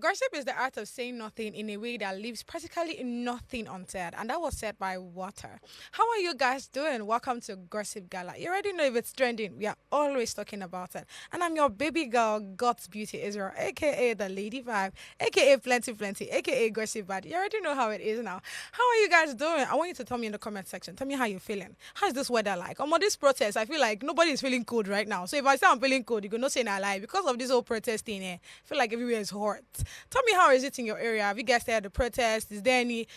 Gossip is the art of saying nothing in a way that leaves practically nothing unsaid, and that was said by Water. How are you guys doing? Welcome to Gossip Gala. You already know if it's trending, we are always talking about it. And I'm your baby girl, God's Beauty Israel, aka the Lady Vibe, aka Plenty Plenty, aka Gossip Bad. You already know how it is now. How are you guys doing? I want you to tell me in the comment section. Tell me how you're feeling. How's this weather like? On this protest, I feel like nobody is feeling cold right now. So if I say I'm feeling cold, you're going to say I lie because of this whole protesting. I feel like everywhere is hot. Tell me how is it in your area? Have you guys stayed at the protest? Is there any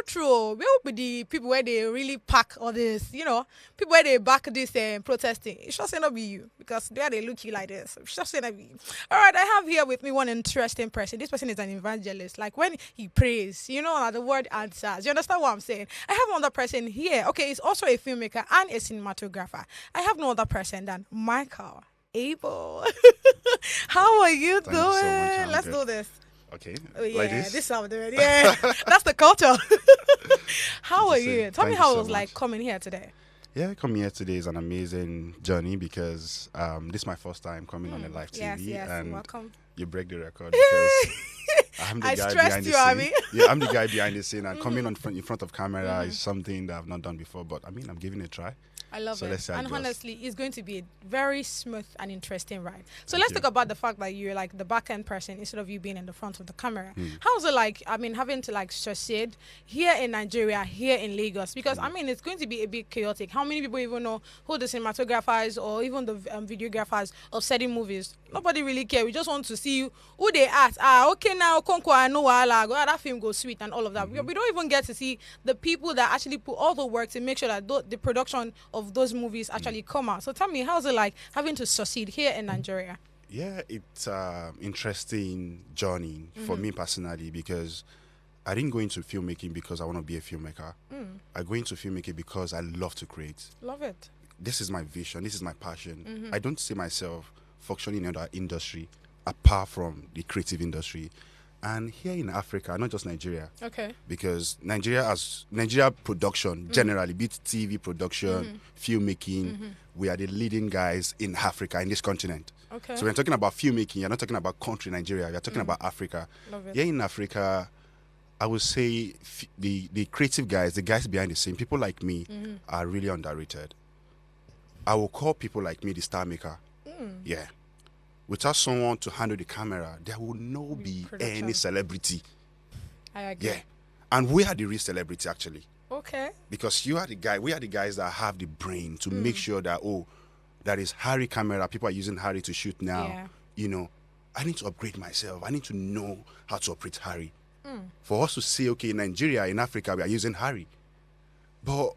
true? Where would be the people where they really pack all this? People where they back this protesting. It should not be you because they look you like this. It should not be you. All right, I have here with me one interesting person. This person is an evangelist. Like when he prays, the word answers. You understand what I'm saying? I have another person here. Okay, he's also a filmmaker and a cinematographer. I have no other person than Michael Abel. How are you Thank doing? you so much. Let's do this. Okay. Oh, yeah, Like this? this is how I'm doing. Yeah, that's the culture. How are you? Tell me Thank how you it so was like much. coming here today. Yeah, coming here today is an amazing journey because this is my first time coming on a live TV, Yes, and welcome. you break the record because I'm the I guy stressed behind the you, scene. Abby. Yeah, I'm the guy behind the scene, and coming in front of camera is something that I've not done before. But I mean, I'm giving it a try. I love So it. let's see how And it goes. honestly, it's going to be a very smooth and interesting ride. So Thank let's you. talk about the fact that you're like the back end person instead of you being in the front of the camera. Hmm. How's it like, having to like succeed here in Nigeria, here in Lagos? Because, it's going to be a bit chaotic. How many people even know who the cinematographers or even the videographers of certain movies? Nobody really care. We just want to see who they at. Okay, now, Konko, I know that film goes sweet and all of that. We don't even get to see the people that actually put all the work to make sure that the production of those movies actually come out. So tell me, how's it like having to succeed here in Nigeria? Yeah, it's an interesting journey for me personally because I didn't go into filmmaking because I want to be a filmmaker. I go into filmmaking because I love to create. Love it. This is my vision. This is my passion. I don't see myself functioning in another industry apart from the creative industry. And here in Africa, not just Nigeria, Okay. because Nigeria production generally, be it TV production, filmmaking, we are the leading guys in Africa, in this continent. Okay. So when you're talking about filmmaking, you're not talking about country Nigeria, you're talking about Africa. Love it. Here in Africa, I would say the creative guys, the guys behind the scene, people like me are really underrated. I will call people like me the star maker. Yeah. Without someone to handle the camera, there will not be Production. any celebrity. I agree. Yeah. And we are the real celebrity actually. Okay. Because we are the guys that have the brain to make sure that, that is Harry camera, people are using Harry to shoot now. Yeah. I need to upgrade myself. I need to know how to operate Harry. For us to say, okay, in Nigeria, in Africa, we are using Harry. But,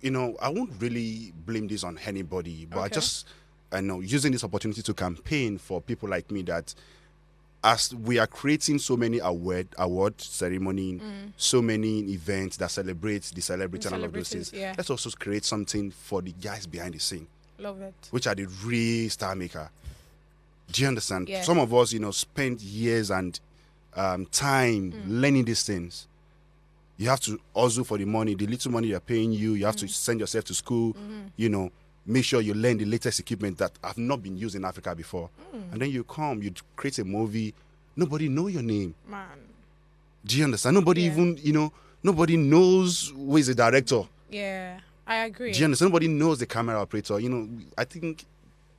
I won't really blame this on anybody, but Okay. I know using this opportunity to campaign for people like me that as we are creating so many award ceremony, so many events that celebrate the celebrity and all of those Celebrities, things, yeah. let's also create something for the guys behind the scene, Love it. which are the real star maker. Do you understand? Yeah. Some of us, spend years and time learning these things. You have to hustle for the money, the little money they're paying you. You have to send yourself to school, make sure you learn the latest equipment that have not been used in Africa before. And then you create a movie, nobody know your name. Man. Do you understand? Nobody Yeah. even, nobody knows who is the director. Yeah. I agree. Do you understand? Nobody knows the camera operator. I think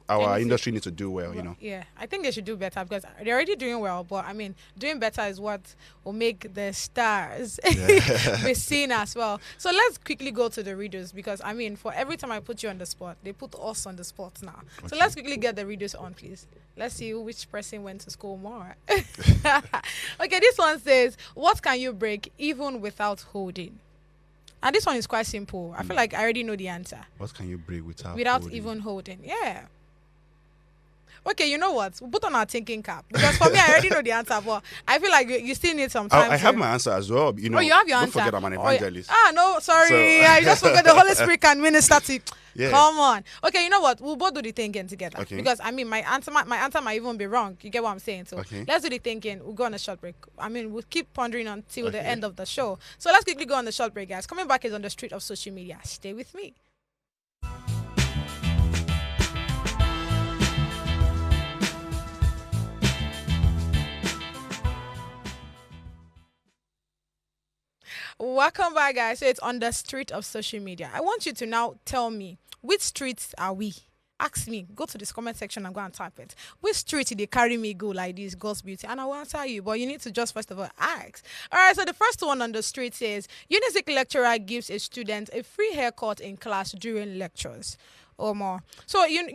our Anything- industry needs to do well, Yeah, I think they should do better because they're already doing well. But doing better is what will make the stars be seen as well. So let's quickly go to the readers because for every time I put you on the spot, they put us on the spot now. So Okay. let's quickly get the readers on, please. Let's see which person went to school more. Okay, this one says, "What can you break even without holding?" And this one is quite simple. I feel like I already know the answer. What can you break without holding? Even holding. Yeah. Okay, you know what? We'll put on our thinking cap. Because for me, I already know the answer, but I feel like you still need some time. I have my answer as well. Oh, you have your don't answer. forget I'm an Oh, yeah. evangelist. No, sorry. So- I just forgot the Holy Spirit can minister to. Yeah. Come on. Okay, you know what? We'll both do the thinking together. Okay. Because my answer might even be wrong. You get what I'm saying? So Okay. let's do the thinking. We'll go on a short break. We'll keep pondering until the Okay. end of the show. So let's quickly go on the short break, guys. Coming back is on the street of social media. Stay with me. Welcome back, guys. So it's on the street of social media. I want you to now tell me, which streets are we? Ask me. Go to this comment section and go and type it. Which street did they carry me go like this, God's beauty? And I will answer you. But you need to just first of all ask. All right. So the first one on the street says, Unizik lecturer gives a student a free haircut in class during lectures or more. So you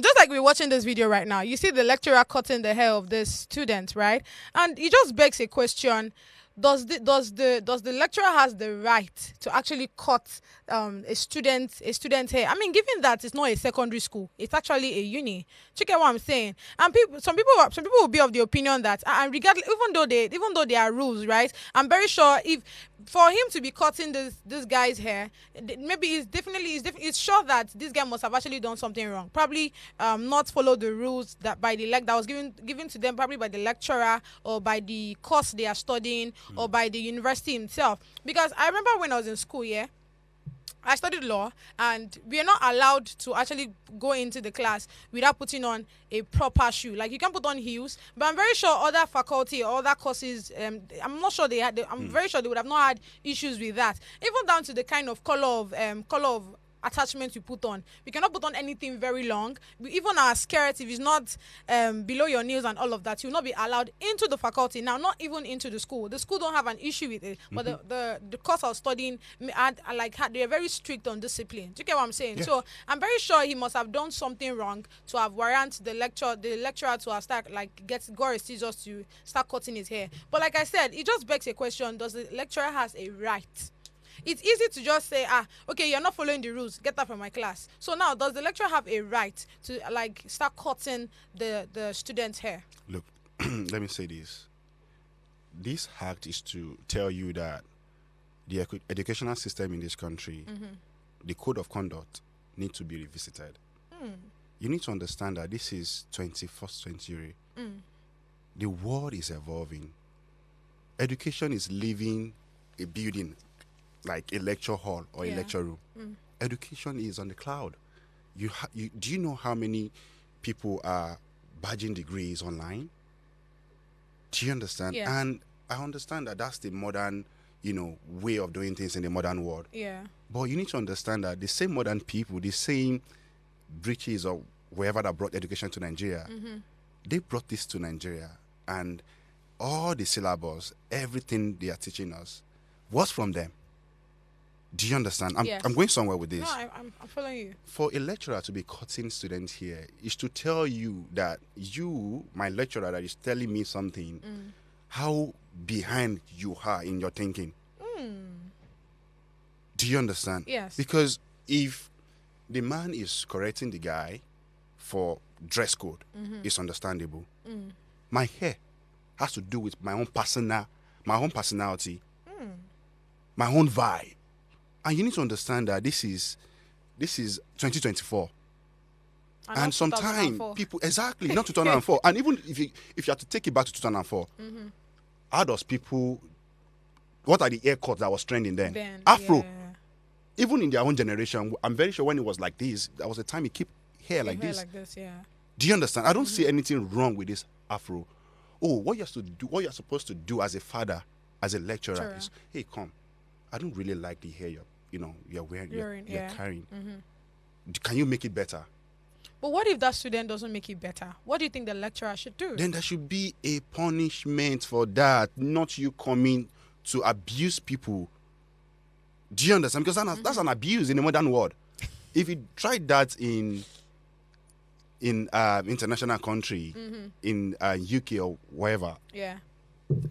just like we're watching this video right now, you see the lecturer cutting the hair of this student, right? And it just begs a question: does the lecturer has the right to actually cut a student's hair? I mean, given that it's not a secondary school, it's actually a uni. Do you get what I'm saying? And some people will be of the opinion that, and regardless, even though there are rules, right? I'm very sure if for him to be cutting this guy's hair, maybe it's sure that this guy must have actually done something wrong. Probably not follow the rules that that was given to them, probably by the lecturer or by the course they are studying or by the university himself. Because I remember when I was in school, yeah, I studied law, and we are not allowed to actually go into the class without putting on a proper shoe. Like, you can put on heels, but I'm very sure other faculty or other courses, I'm not sure I'm very sure they would have not had issues with that. Even down to the kind of color of attachment you put on. We cannot put on anything very long. Even our skirt, if it's not below your knees and all of that, you'll not be allowed into the faculty. Now, not even into the school. The school don't have an issue with it, but the course I was studying, they are very strict on discipline. Do you get what I'm saying? Yeah. So I'm very sure he must have done something wrong to have warrant the lecturer to have got a scissors to start cutting his hair. But like I said, it just begs a question: does the lecturer has a right? It's easy to just say, okay, you're not following the rules, get that from my class. So now, does the lecturer have a right to start cutting the student's hair? Look, let me say this. This act is to tell you that the educational system in this country, the code of conduct, need to be revisited. You need to understand that this is 21st century. The world is evolving. Education is leaving a building like a lecture hall or a lecture room. Education is on the cloud. Do you know how many people are badging degrees online? Do you understand? Yes. And I understand that that's the modern, way of doing things in the modern world. Yeah. But you need to understand that the same modern people, the same British or wherever that brought education to Nigeria, they brought this to Nigeria, and all the syllabus, everything they are teaching us was from them. Do you understand? I'm going somewhere with this. No, I'm following you. For a lecturer to be cutting students here is to tell you that you, my lecturer, that is telling me something, how behind you are in your thinking. Do you understand? Yes. Because if the man is correcting the guy for dress code, it's understandable. My hair has to do with my own personality, my own vibe. And you need to understand that this is 2024. And sometimes people, exactly, not 2004. And even if you have to take it back to 2004, how does people, what are the haircuts that was trending then? Afro. Yeah. Even in their own generation, I'm very sure when it was like this, there was a time you keep hair like this. Yeah. Do you understand? I don't see anything wrong with this Afro. Oh, what you're supposed to do as a father, as a lecturer is, hey, come, I don't really like the hair you're wearing, you're carrying. Can you make it better? But what if that student doesn't make it better? What do you think the lecturer should do? Then there should be a punishment for that, not you coming to abuse people. Do you understand? Because that's an abuse in the modern world. If you tried that in international country, in UK or wherever,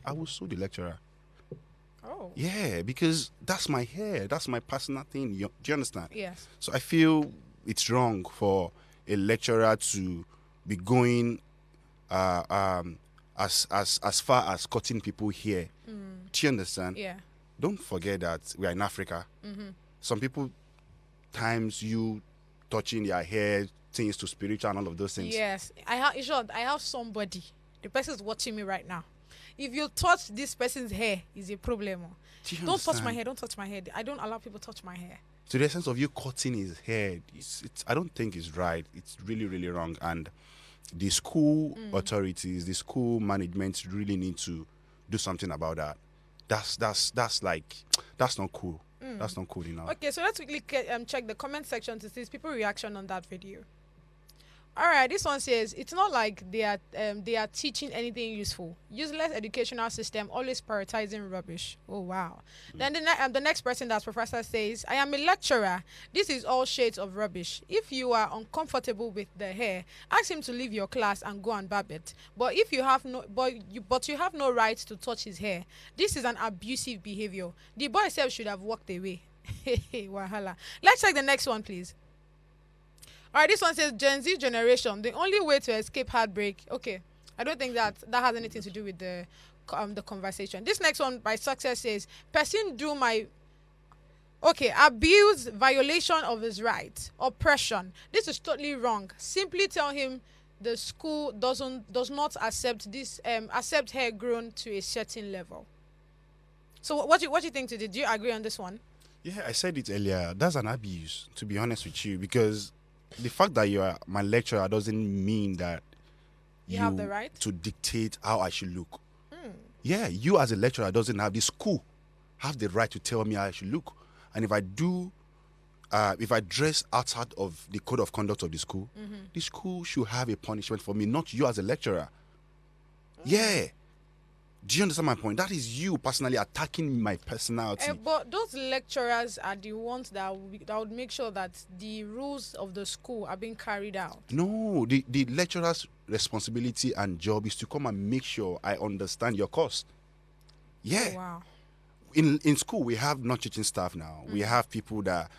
I will sue the lecturer. Oh. Yeah, because that's my hair. That's my personal thing. Do you understand? Yes. So I feel it's wrong for a lecturer to be going as far as cutting people hair. Do you understand? Yeah. Don't forget that we are in Africa. Some people, times you touching their hair, things to spiritual and all of those things. Yes. I have somebody. The person is watching me right now. If you touch this person's hair, is a problem. Don't touch my hair. Don't touch my hair. I don't allow people to touch my hair. So the sense of you cutting his hair, I don't think it's right. It's really, really wrong. And the school authorities, the school management really need to do something about that. That's like that's not cool. That's not cool enough. Okay, so let's quickly check the comment section to see people reaction on that video. All right, this one says it's not like they are teaching anything useful. Useless educational system always prioritizing rubbish. Oh wow. Then the next person, that's professor, says, I am a lecturer. This is all shades of rubbish. If you are uncomfortable with the hair, ask him to leave your class and go and barb it. But if you have no but you have no right to touch his hair. This is an abusive behavior. The boy himself should have walked away. Wahala. Let's check the next one, please. All right, this one says Gen Z generation, the only way to escape heartbreak. Okay, I don't think that has anything to do with the conversation. This next one by Success says, person do my... Okay, abuse, violation of his rights, oppression. This is totally wrong. Simply tell him the school does not accept this accept hair grown to a certain level. So what do you think to this? Do you agree on this one? Yeah, I said it earlier. That's an abuse, to be honest with you, because the fact that you are my lecturer doesn't mean that you have the right to dictate how I should look. Yeah, you as a lecturer doesn't have the school have the right to tell me how I should look. And if I do, if I dress outside of the code of conduct of the school should have a punishment for me, not you as a lecturer. Yeah. Do you understand my point? That is you personally attacking my personality. But those lecturers are the ones that would make sure that the rules of the school are being carried out. No, the lecturer's responsibility and job is to come and make sure I understand your course. Yeah. Oh, wow. In school, we have non-teaching staff now. We have people that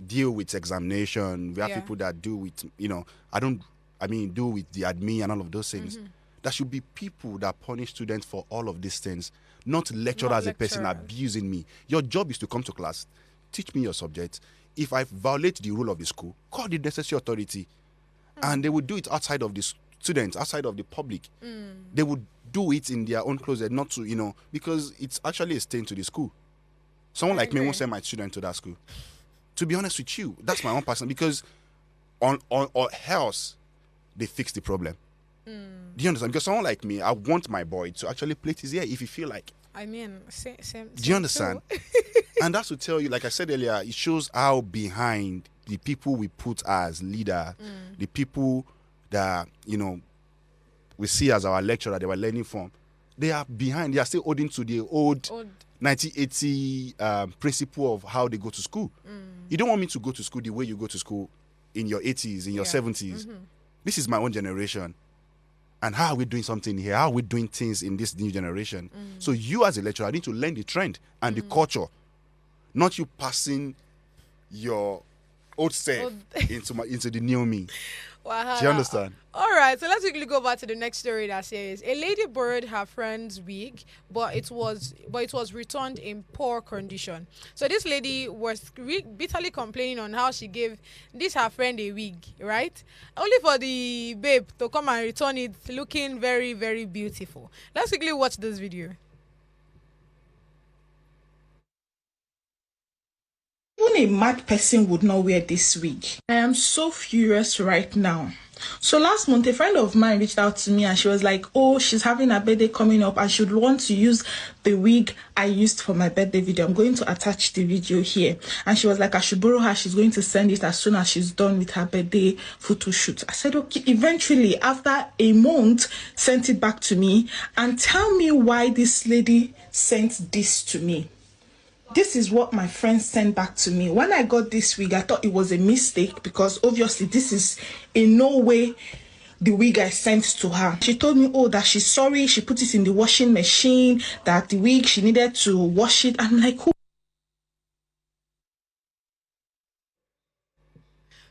deal with examination. We have people that do with, do with the admin and all of those things. There should be people that punish students for all of these things, not lecturer as a person abusing me. Your job is to come to class, teach me your subject. If I violate the rule of the school, call the necessary authority. And they would do it outside of the students, outside of the public. They would do it in their own closet, not to, because it's actually a stain to the school. Someone like me won't send my student to that school. To be honest with you, that's my own person, because on or else they fix the problem. Do you understand? Because someone like me, I want my boy to actually plait his hair if you feel like. I mean, same. Do you understand? And that's to tell you, like I said earlier, it shows how behind the people we put as leader, the people that, we see as our lecturer, they were learning from, they are behind. They are still holding to the old 1980 principle of how they go to school. You don't want me to go to school the way you go to school in your 80s, in your 70s. This is my own generation. And how are we doing something here? How are we doing things in this new generation? So you as a lecturer need to learn the trend and the culture, not you passing your old self into the new me. Wow. Do you understand? All right, so let's quickly go back to the next story that says a lady borrowed her friend's wig, but it was returned in poor condition. So this lady was bitterly complaining on how she gave her friend a wig, right? Only for the babe to come and return it looking very, very beautiful. Let's quickly watch this video. Even a mad person would not wear this wig. I am so furious right now. So last month, a friend of mine reached out to me and she was like, oh, she's having a birthday coming up and she'd want to use the wig I used for my birthday video. I'm going to attach the video here. And she was like, I should borrow her. She's going to send it as soon as she's done with her birthday photo shoot. I said, okay. Eventually, after a month, sent it back to me. And tell me why this lady sent this to me. This is what my friend sent back to me. When I got this wig, I thought it was a mistake because obviously this is in no way the wig I sent to her. She told me, oh, that she's sorry. She put it in the washing machine, that the wig, she needed to wash it. I'm like, who?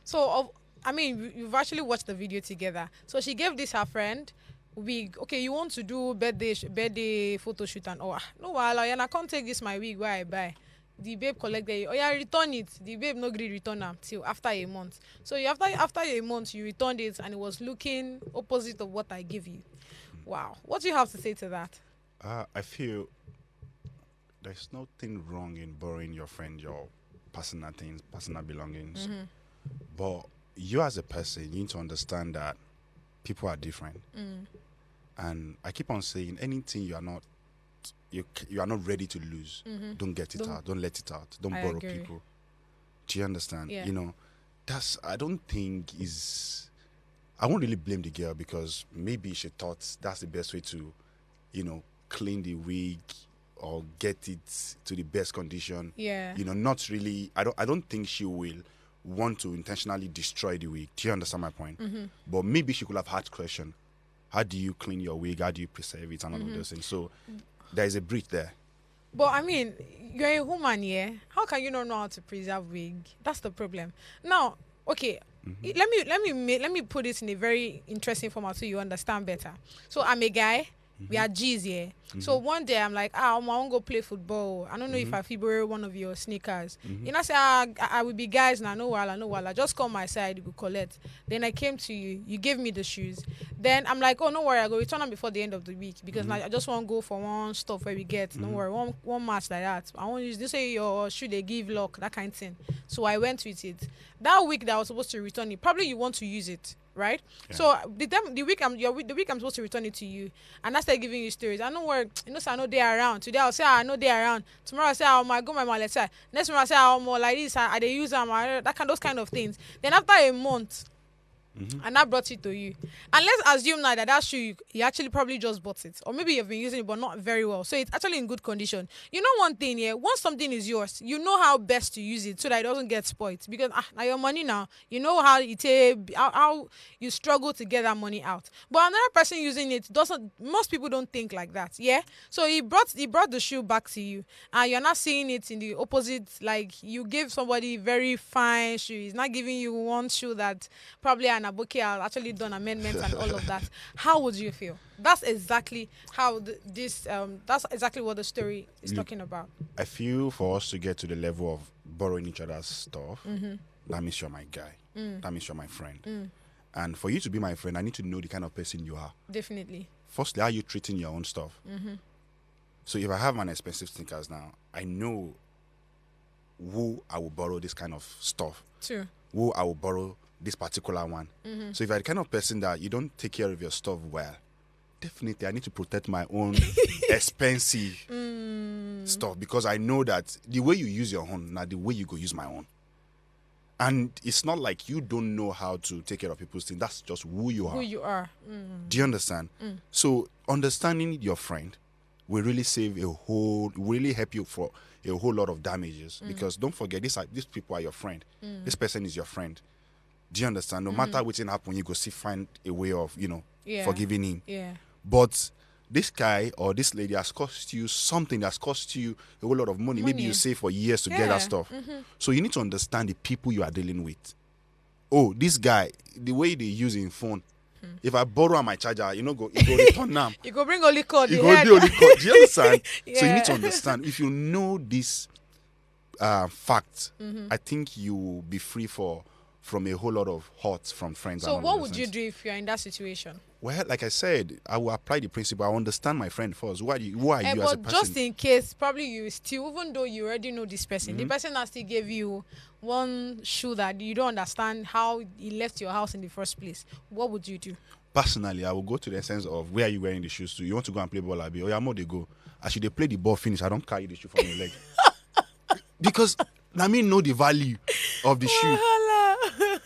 So, you've actually watched the video together. So she gave this her friend wig. Okay, you want to do birthday photo shoot and no, I can't take this my wig where I buy. The babe collected it. Return it. The babe no agree return them till after a month. So after a month you returned it and it was looking opposite of what I give you. Wow. What do you have to say to that? I feel there's nothing wrong in borrowing your friend your personal things, personal belongings. But you as a person, you need to understand that people are different. And I keep on saying anything you are not, you are not ready to lose, don't get it out. Don't let it out. Don't borrow agree. people. Do you understand? Yeah. You know, I don't think is. I won't really blame the girl because maybe she thought that's the best way to, you know, clean the wig or get it to the best condition. Yeah. You know, not really. I don't think she will want to intentionally destroy the wig. Do you understand my point? But maybe she could have had question. How do you clean your wig? How do you preserve it? And all of those things. So there is a breach there. But I mean, you're a woman, yeah. How can you not know how to preserve wig? That's the problem. Now, okay, let me put it in a very interesting format so you understand better. So I'm a guy. We are G's, yeah. So one day I'm like, I want to go play football. I don't know if I borrow one of your sneakers. You know, I say, I will be guys now. No while. Just come my side, you go collect. Then I came to you. You gave me the shoes. Then I'm like, oh, no worry. I go return them before the end of the week because like, I just want to go for one stuff where we get. Don't worry, one match like that. I want to use this say your shoe they give luck, that kind of thing. So I went with it. That week that I was supposed to return it, probably you want to use it. Right, so the week I'm supposed to return it to you, and I start giving you stories. I know where so I know they are around. Today I'll say I know they are around. Tomorrow I'll say I go my let's say. Next month I'll say more like this. I they use them those kind of things. Then after a month, and I brought it to you, and let's assume now that shoe you actually probably just bought it, or maybe you've been using it but not very well, so it's actually in good condition. You know one thing here, once something is yours, you know how best to use it so that it doesn't get spoiled because now your money now, you know how how you struggle to get that money out. But another person using it doesn't. Most people don't think like that. Yeah, so he brought the shoe back to you, and you're not seeing it in the opposite. Like you give somebody very fine shoe, he's not giving you one shoe that probably an Abuki has actually done amendments and all of that. How would you feel? That's exactly how that's exactly what the story is talking about. I feel for us to get to the level of borrowing each other's stuff, that means you're my guy. That means you're my friend. And for you to be my friend, I need to know the kind of person you are. Definitely. Firstly, how are you treating your own stuff? So if I have an expensive sneakers now, I know who I will borrow this kind of stuff. True. Who I will borrow this particular one. So if you're the kind of person that you don't take care of your stuff well, definitely I need to protect my own expensive stuff because I know that the way you use your own, now the way you go use my own. And it's not like you don't know how to take care of people's things. That's just who you are. Who you are. Do you understand? So understanding your friend will really really help you for a whole lot of damages. Because don't forget, these people are your friend. This person is your friend. Do you understand? No matter what happen, you go find a way of, forgiving him. Yeah. But this guy or this lady has cost you something that's cost you a whole lot of money. Maybe you save for years to get that stuff. So you need to understand the people you are dealing with. Oh, this guy, the way they use in phone, if I borrow my charger, go return now. You go bring only cord. You go do only cord. Do you understand? So you need to understand. If you know this fact, I think you will be free from a whole lot of hurts from friends. So what would you do if you're in that situation? Well, like I said, I will apply the principle. I understand my friend first. Who are you as a person? But just in case, probably you still, even though you already know this person, the person that still gave you one shoe that you don't understand how he left your house in the first place, what would you do? Personally, I will go to the essence of where are you wearing the shoes to? You want to go and play ball, Abi? Or more they go. As they play the ball finish, I don't carry the shoe from your leg. Because I know the value of the shoe.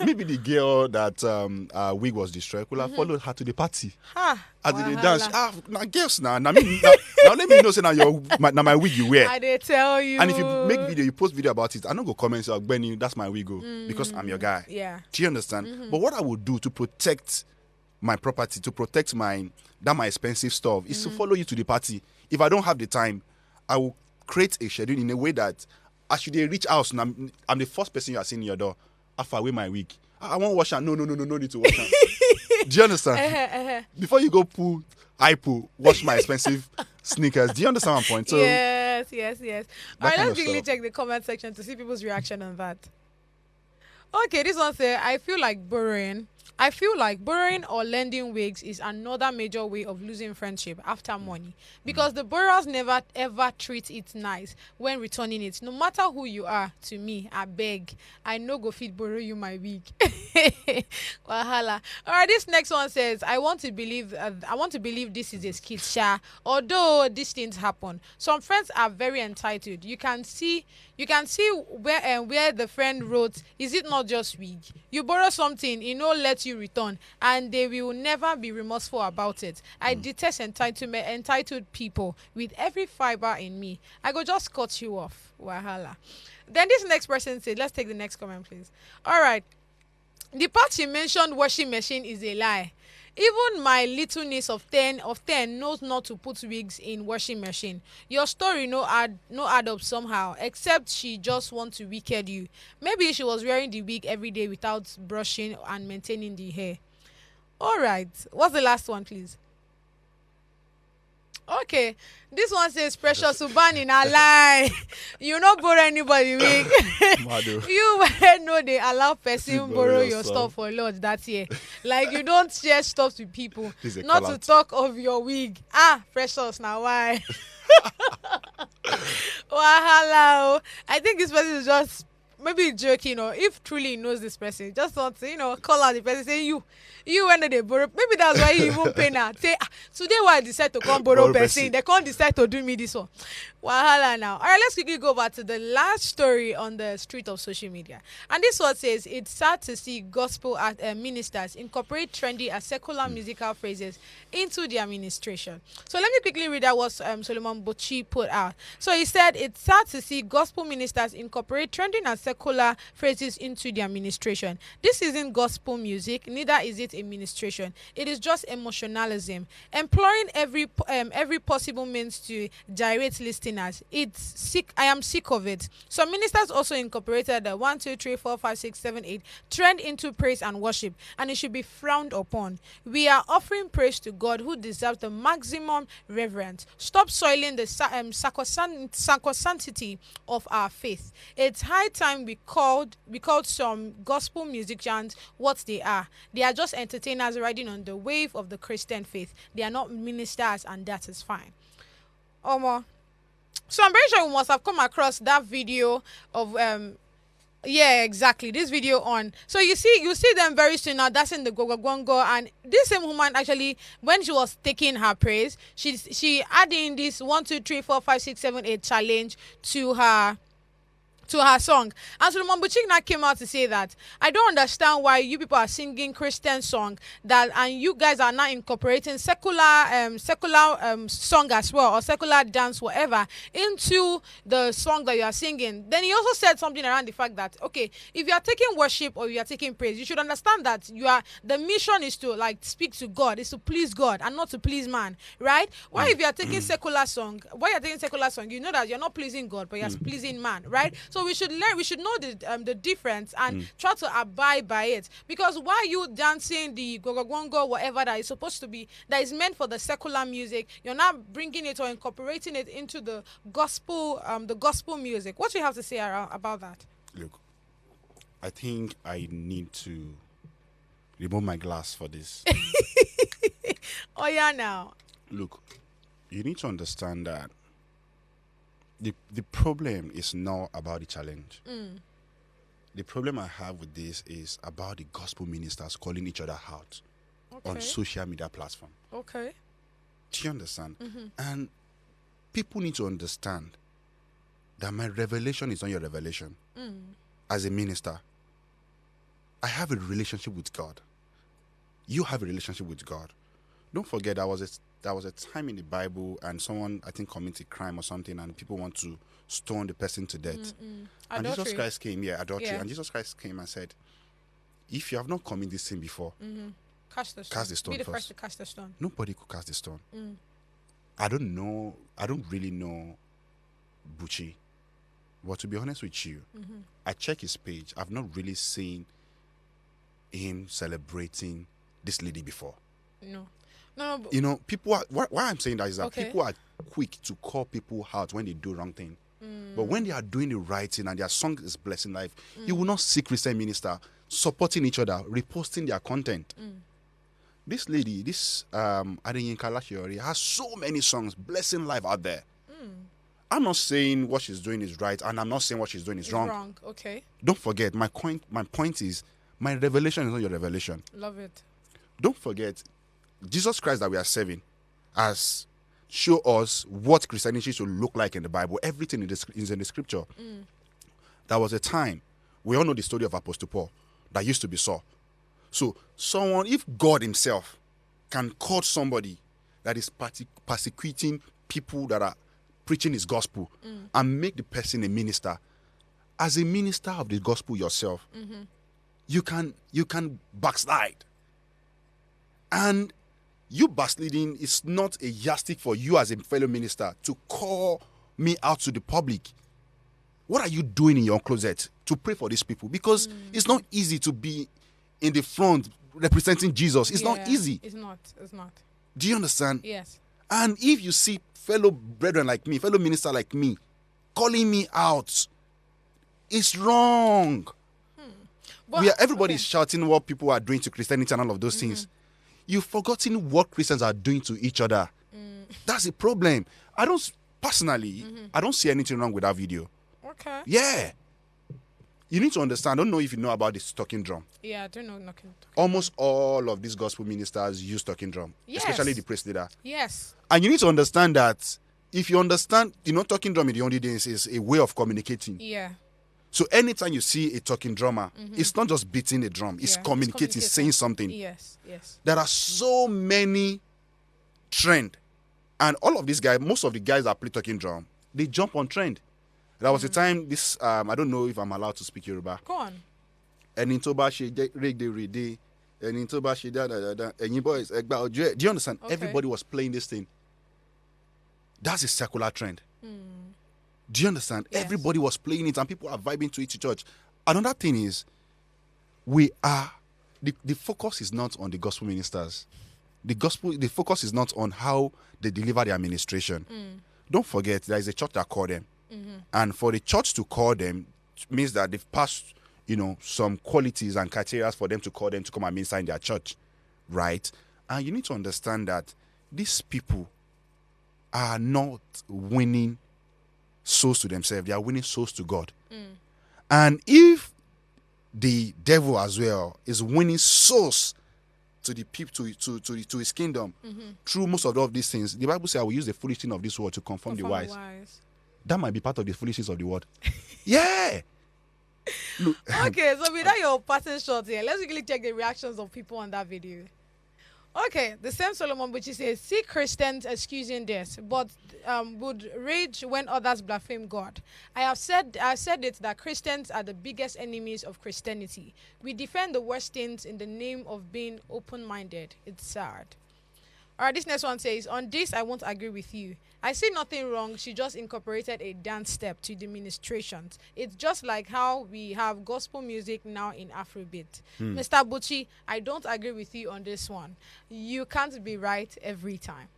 Maybe the girl that wig was destroyed could have followed her to the party. As they dance. Now girls now. Now let me know say now my wig you wear. I did tell you. And if you make video, you post video about it, I don't go comment say, Benny, that's my wig because I'm your guy. Yeah. Do you understand? But what I would do to protect my property, to protect my expensive stuff, is to follow you to the party. If I don't have the time, I will create a schedule in a way that as you reach house, and I'm the first person you are seeing in your door. After I wear my wig, I won't wash her. No need to wash her. Do you understand? Before you go wash my expensive sneakers. Do you understand my point? So, yes. All right, let's quickly check the comment section to see people's reaction on that. Okay, this one says, I feel like borrowing I feel like borrowing or lending wigs is another major way of losing friendship after money, because the borrowers never ever treat it nice when returning it. No matter who you are, to me, I beg, I no go fit borrow you my wig. Wahala. All right, this next one says, I want to believe this is a skit, sha. Although these things happen, some friends are very entitled. You can see where the friend wrote, is it not just wig? You borrow something, it no let you return, and they will never be remorseful about it. I detest entitled people with every fiber in me. I go just cut you off. Wahala. Then this next person said, let's take the next comment, please. All right. The part she mentioned, washing machine, is a lie. Even my little niece of 10 knows not to put wigs in washing machine. Your story no add up somehow, except she just want to wicked you. Maybe she was wearing the wig every day without brushing and maintaining the hair. All right. What's the last one, please? Okay, this one says Precious Ubani na lie. You no borrow anybody wig. You know they allow person borrow your stuff for lunch that year. Like you don't share stuff with people. Not to talk of your wig. Precious, now why? Wahala. I think this person is just maybe joking, or if truly he knows this person, just want to, call out the person, say you when they borrow. Maybe that's why he even pay now. Say, today why I decide to come borrow person, they can't decide to do me this one. Wahala now. All right, let's quickly go back to the last story on the street of social media. And this one says, it's sad to see gospel ministers incorporate trendy and secular musical phrases into the administration. So let me quickly read out what Solomon Buchi put out. So he said, it's sad to see gospel ministers incorporate trending and secular phrases into the administration. This isn't gospel music, neither is it administration. It is just emotionalism, employing every possible means to gyrate listeners. It's sick. I am sick of it. Some ministers also incorporated the 1, 2, 3, 4, 5, 6, 7, 8 trend into praise and worship, and it should be frowned upon. We are offering praise to God, who deserves the maximum reverence. Stop soiling the sacrosanctity of our faith. It's high time we called some gospel musicians what they are. They are just entertainers riding on the wave of the Christian faith. They are not ministers, and that is fine. Omo. So I'm very sure you must have come across that video of yeah, exactly, this video on. So you see them very soon now dancing the gogo, and this same woman, actually, when she was taking her praise, she adding this 1, 2, 3, 4, 5, 6, 7, 8 challenge to her song. And Solomon Buchi now came out to say that, I don't understand why you people are singing Christian song and you guys are now incorporating secular song as well, or secular dance, whatever, into the song that you are singing. Then he also said something around the fact that, okay, if you are taking worship or you are taking praise, you should understand that the mission is to speak to God, is to please God and not to please man, right? Why if you are taking secular song, you know that you're not pleasing God, but you're pleasing man, right? So we should know the difference and try to abide by it. Because why you dancing the gogo, whatever that is supposed to be, that is meant for the secular music, you're not bringing it or incorporating it into the gospel music. What do you have to say about that? Look, I think I need to remove my glass for this. Oh yeah, now. Look, you need to understand that the problem is not about the challenge. The problem I have with this is about the gospel ministers calling each other out on social media platform. Okay. Do you understand? And people need to understand that my revelation is not your revelation. As a minister, I have a relationship with God. You have a relationship with God. Don't forget, there was a time in the Bible, and someone, I think, committed crime or something, and people want to stone the person to death. And Jesus Christ came, adultery. Yeah. And Jesus Christ came and said, if you have not committed this sin before, cast the stone. Be the first to cast the stone. Nobody could cast the stone. I don't really know Buchi. But to be honest with you, I check his page. I've not really seen him celebrating this lady before. No. You know, people are, why I'm saying that is that people are quick to call people out when they do wrong thing. But when they are doing the right thing and their song is blessing life, you will not see Christian minister supporting each other, reposting their content. This lady, this Adeyinka Lashiori, has so many songs blessing life out there. I'm not saying what she's doing is right, and I'm not saying what she's doing is wrong. Okay. Don't forget, my point is, my revelation is not your revelation. Love it. Don't forget, Jesus Christ that we are serving has shown us what Christianity should look like in the Bible. Everything is in the scripture. There was a time, we all know the story of Apostle Paul, that used to be Saul. So someone, if God himself can call somebody that is persecuting people that are preaching his gospel and make the person a minister, as a minister of the gospel yourself, you can backslide. And you backsliding is not a yardstick for you as a fellow minister to call me out to the public. What are you doing in your closet to pray for these people? Because it's not easy to be in the front representing Jesus. It's not easy. It's not. Do you understand? Yes. And if you see fellow brethren like me, fellow minister like me, calling me out, it's wrong. But, Everybody's shouting what people are doing to Christianity and all of those things. You've forgotten what Christians are doing to each other. That's the problem. I don't see anything wrong with that video. Okay. Yeah. You need to understand. I don't know if you know about this talking drum. Yeah, I don't know. Talking Almost all of these gospel ministers use talking drum, especially the praise leader. Yes. And you need to understand that if you understand, talking drum in the only days is a way of communicating. Yeah. So anytime you see a talking drummer, it's not just beating a drum, it's communicating, saying something. Yes. There are so many trend. And all of these guys, most of the guys that play talking drum, they jump on trend. There was a time, I don't know if I'm allowed to speak Yoruba. Go on. And do you understand? Okay. Everybody was playing this thing. That's a secular trend. Do you understand? Yes. Everybody was playing it and people are vibing to it to church. Another thing is, the focus is not on the gospel ministers. The focus is not on how they deliver their administration. Don't forget, there is a church that called them. And for the church to call them means that they've passed, some qualities and criteria for them to call them to come and minister in their church, right? And you need to understand that these people are not winning souls to themselves; they are winning souls to God. And if the devil as well is winning souls to the people to his kingdom through most of all of these things, the Bible says, "I will use the foolish thing of this world to conform the wise." That might be part of the foolishness of the world. Yeah. Look. Okay, so without your passing short here, let's quickly check the reactions of people on that video. Okay, the same Solomon Buchi says, see Christians excusing this, but would rage when others blaspheme God. I have said it that Christians are the biggest enemies of Christianity. We defend the worst things in the name of being open-minded. It's sad. All right, this next one says, on this, I won't agree with you. I see nothing wrong. She just incorporated a dance step to the ministrations. It's just like how we have gospel music now in Afrobeat. Mr. Buchi, I don't agree with you on this one. You can't be right every time.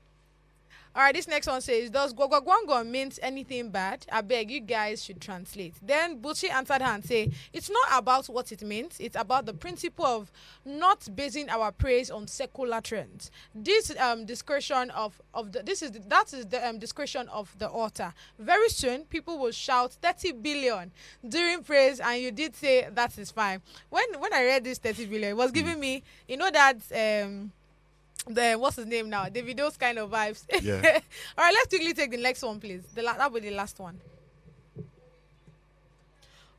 All right, this next one says, does Gwagwagwango mean anything bad? I beg you guys should translate. Then Buchi answered her and said, it's not about what it means. It's about the principle of not basing our praise on secular trends. This discretion the discretion of the author. Very soon, people will shout 30 billion during praise, and you did say that is fine. When I read this 30 billion, it was giving me, that what's his name now? Davido's kind of vibes. Yeah. All right, let's quickly take the next one, please. That will be the last one.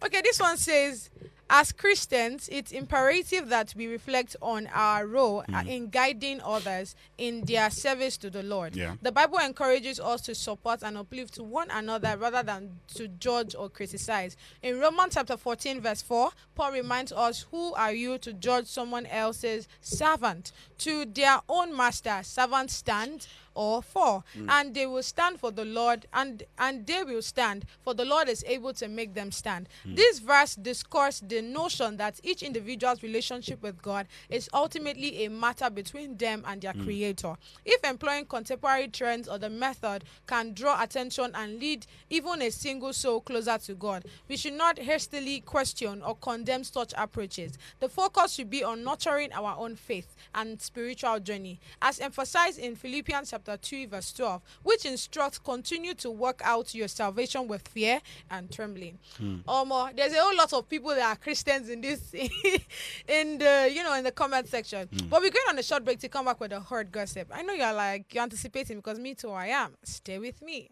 Okay, this one says, as Christians, it's imperative that we reflect on our role in guiding others in their service to the Lord. Yeah. The Bible encourages us to support and uplift one another rather than to judge or criticize. In Romans chapter 14, verse 4, Paul reminds us, who are you to judge someone else's servant? To their own master, servants stand or 4. And they will stand for the Lord, and they will stand, for the Lord is able to make them stand. This verse discusses the notion that each individual's relationship with God is ultimately a matter between them and their Creator. If employing contemporary trends or the method can draw attention and lead even a single soul closer to God, we should not hastily question or condemn such approaches. The focus should be on nurturing our own faith and spiritual journey, as emphasized in Philippians chapter 2 verse 12, which instructs, continue to work out your salvation with fear and trembling. There's a whole lot of people that are Christians in this in the comment section. But we're going on a short break to come back with a hard gossip. I know you're anticipating, because me too, I am. Stay with me.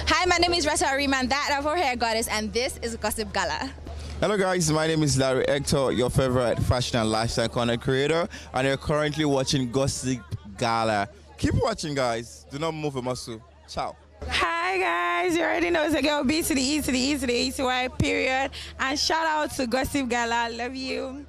Hi, my name is Rasa Ariman, that of our hair goddess, and this is Gossip Gala. Hello guys, my name is Larry Hector, your favorite fashion and lifestyle content creator, and you're currently watching Gossip Gala. Keep watching, guys. Do not move a muscle. Ciao. Hi guys, you already know it's a girl B to the E to the E to the E to Y period. And shout out to Gossip Gala. Love you.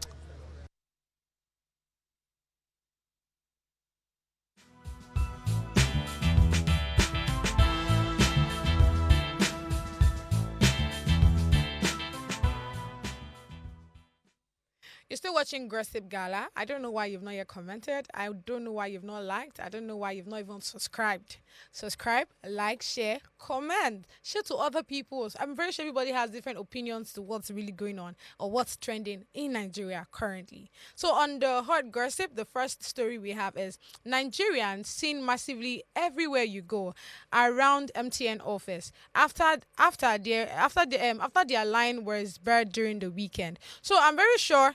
You're still watching Gossip Gala. I don't know why you've not yet commented. I don't know why you've not liked. I don't know why you've not even subscribed. Subscribe, like, share, comment. Share to other people. I'm very sure everybody has different opinions to what's really going on or what's trending in Nigeria currently. So on the hot gossip, the first story we have is Nigerians seen massively everywhere you go around MTN office after their line was buried during the weekend. So I'm very sure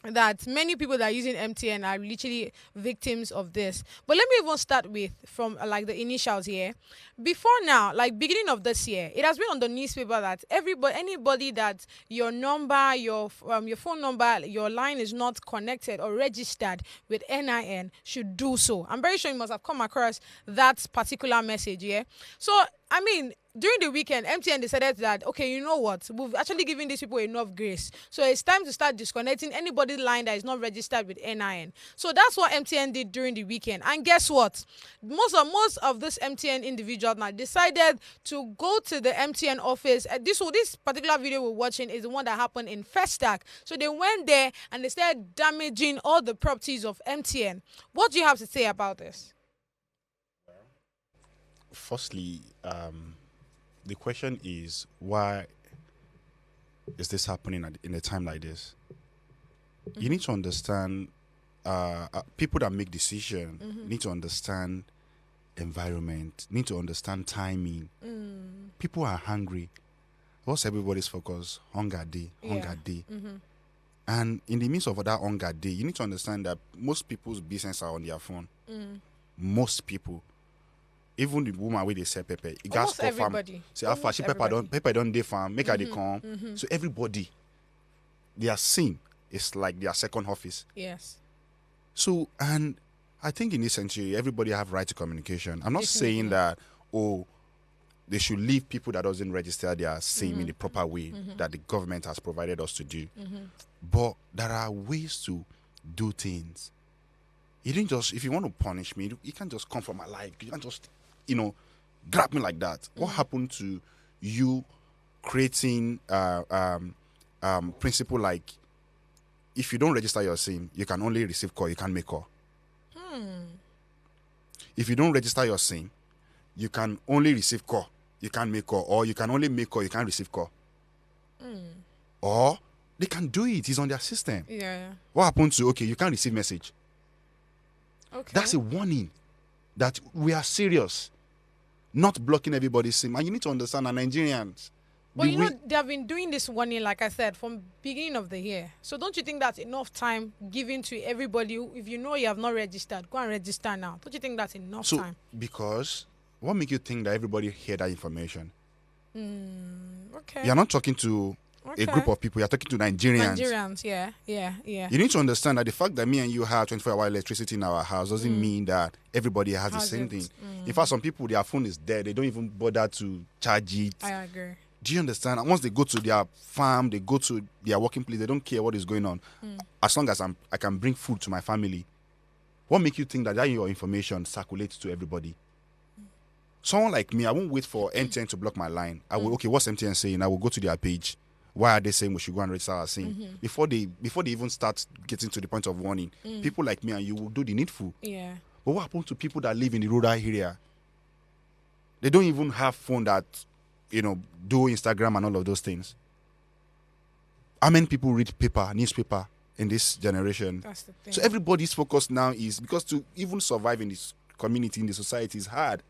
that many people that are using MTN are literally victims of this. But let me even start from the initials here. Before now, like beginning of this year, it has been on the newspaper that anybody that your number, your phone number, your line is not connected or registered with NIN should do so. I'm very sure you must have come across that particular message, yeah? So, I mean, during the weekend, MTN decided that, okay, you know what? We've actually given these people enough grace. So it's time to start disconnecting anybody's line that is not registered with NIN. So that's what MTN did during the weekend. And guess what? Most of this MTN individuals now decided to go to the MTN office. This particular video we're watching is the one that happened in Festac. So they went there and they started damaging all the properties of MTN. What do you have to say about this? Firstly, the question is, why is this happening in a time like this? You need to understand, people that make decisions need to understand environment, need to understand timing. People are hungry. What's everybody's focus? Hunger day. And in the midst of that hunger day, you need to understand that most people's business are on their phone. Most people. Even the woman where they sell pepper, it gas for farm. Say how far she pepper don't dey farm, make her they come. So everybody, they are seen. It's like their second office. Yes. So, and I think in this century, everybody have right to communication. I'm not saying that they should leave people that doesn't register their SIM in the proper way that the government has provided us to do. But there are ways to do things. You didn't just, if you want to punish me, you can't just come from my life. You can't just, grab me like that. What happened to you creating principle like, if you don't register your SIM, you can only receive call, you can't make call. If you don't register your SIM, you can only receive call, you can't make call, or you can only make call, you can't receive call. Or they can do it, it's on their system. Yeah. What happened to, okay, you can't receive message. Okay. That's a warning that we are serious, not blocking everybody's SIM. And you need to understand that Nigerians. But they have been doing this warning, like I said, from beginning of the year. So don't you think that's enough time given to everybody? If you know you have not registered, go and register now. Don't you think that's enough time? Because what makes you think that everybody hear that information? Okay. You're not talking to a group of people. You're talking to Nigerians. Nigerians, yeah. You need to understand that the fact that me and you have 24-hour electricity in our house doesn't mean that everybody has the same thing. In fact, some people, their phone is dead. They don't even bother to charge it. I agree. Do you understand? And once they go to their farm, they go to their working place, they don't care what is going on. As long as I can bring food to my family. What makes you think that your information circulates to everybody? Someone like me, I won't wait for MTN to block my line. I will, okay, what's MTN saying? I will go to their page. Why are they saying we should go and register our SIM? Before they even start getting to the point of warning, people like me and you will do the needful. Yeah. But what happens to people that live in the rural area? They don't even have phone that, do Instagram and all of those things. How many people read newspaper in this generation? That's the thing. So everybody's focus now is, because to even survive in this community, in the society is hard.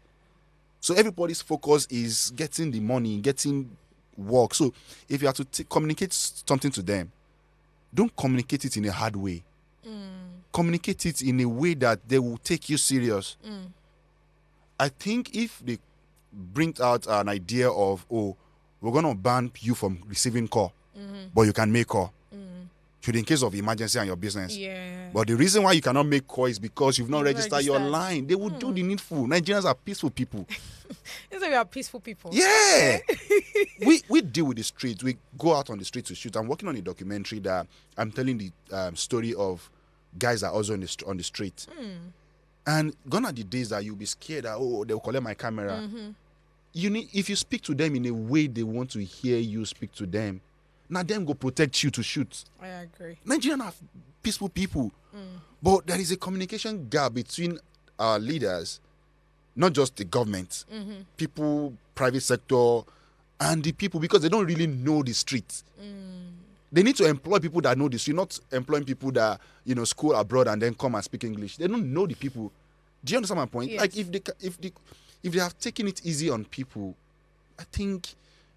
So everybody's focus is getting the money, getting work. So if you have to communicate something to them, don't communicate it in a hard way. Communicate it in a way that they will take you serious. I think if they bring out an idea of, we're going to ban you from receiving call, but you can make call. Should in case of emergency and your business. Yeah. But the reason why you cannot make call is because you've not registered your line. They will do the needful. Nigerians are peaceful people. It's like we are peaceful people. Yeah. we deal with the streets. We go out on the street to shoot. I'm working on a documentary that I'm telling the story of guys that are also on the street. And gone are the days that you'll be scared that, they'll collect my camera. If you speak to them in a way they want to hear you speak to them, now them go protect you to shoot. I agree. Nigerians are peaceful people. But there is a communication gap between our leaders, not just the government, people, private sector, and the people, because they don't really know the street. They need to employ people that know the street, not employing people that, school abroad and then come and speak English. They don't know the people. Do you understand my point? Yes. Like if they have taken it easy on people, I think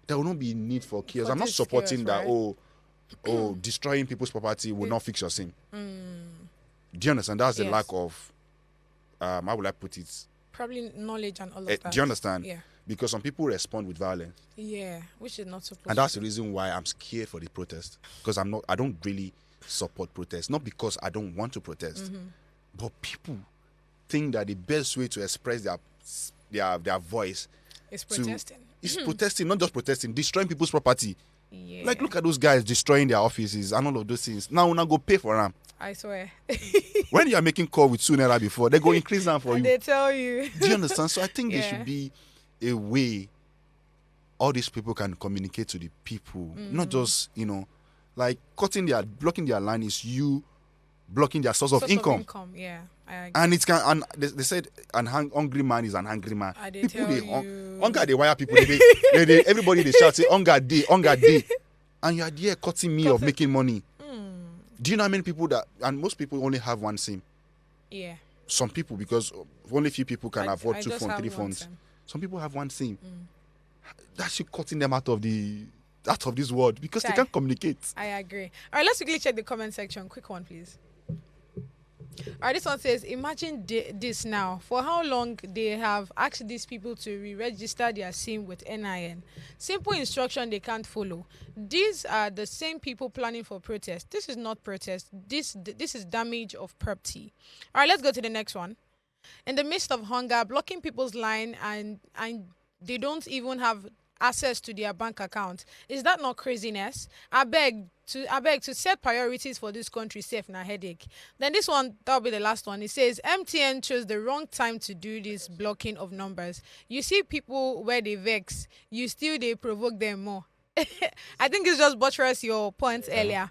there will not be need for chaos. I'm not supporting that, right? Destroying people's property will not fix your sin. Do you understand? That's the lack of, how would I put it? Probably knowledge and all of that. Do you understand? Yeah. Because some people respond with violence. Yeah, which is not supposed to. And that's the reason why I'm scared for the protest. Because I don't really support protest. Not because I don't want to protest. But people think that the best way to express their voice is protesting. It's protesting, not just protesting, destroying people's property. Yeah. Like, look at those guys destroying their offices and all of those things. Now go pay for them. I swear. When you are making call with Sunera before, they go increase them for you. They tell you. Do you understand? So I think there should be a way all these people can communicate to the people. Not just, like blocking their line is you blocking their source of income. Yeah, I agree. And it can, and they said an hungry man is an angry man. Hunger they wire people. Everybody they shout say hunger day, and you are there cutting me of making money. Do you know how many people and most people only have one SIM? Yeah. Some people, because only few people can afford 2 phones, 3 phones. Some people have one SIM. That's you cutting them out of this world because they can't communicate. I agree. All right, let's quickly check the comment section. Quick one, please. All right, this one says, imagine this now. For how long they have asked these people to re-register their SIM with NIN. Simple instruction they can't follow. These are the same people planning for protest. This is not protest. This is damage of property. All right, let's go to the next one. In the midst of hunger, blocking people's line and they don't even have access to their bank account. Is that not craziness? I beg to set priorities for this country safe na headache. Then this one, that'll be the last one. It says MTN chose the wrong time to do this blocking of numbers. You see people where they vex, they provoke them more. I think it's just buttress your points earlier.